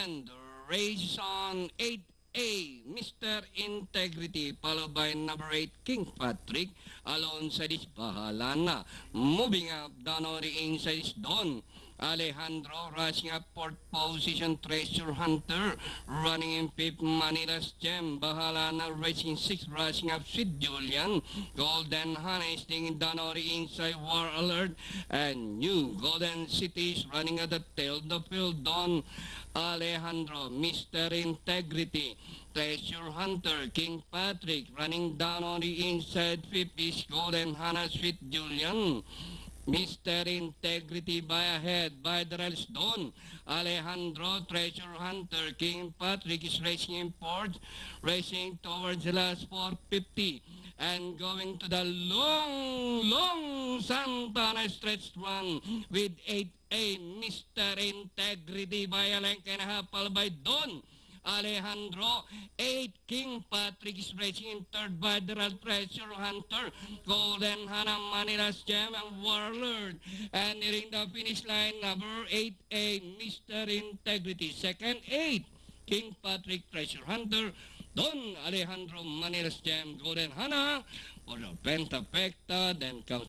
And race on 8A, Mr. Integrity, followed by number 8, King Patrick. Alongside is Bahala Na. Moving up, down on the inside is Don Alejandro, rushing up fourth position, Treasure Hunter, running in fifth, Manila's Gem, Bahala Na, racing sixth, rushing up Sweet Julian, Golden Honey, stinging down on the inside, War Alert, and New Golden Cities running at the tail of the field, Don Alejandro, Mr. Integrity, Treasure Hunter, King Patrick, running down on the inside, fifth is Golden Hannah, Sweet Julian, Mr. Integrity by ahead, by the rails Don Alejandro, Treasure Hunter, King Patrick is racing in fourth, racing towards the last 450, and going to the long Santana stretch run with 8A, Mr. Integrity by a length and a half, followed by Don Alejandro, 8 King Patrick is racing in third by the Treasure Hunter, Golden Hannah, Manila's Gem, and Warlord. And nearing the finish line, number 8A, Mr. Integrity. Second, 8 King Patrick, Treasure Hunter, Don Alejandro, Manila's Gem, Golden Hannah, for the Pentafecta, then comes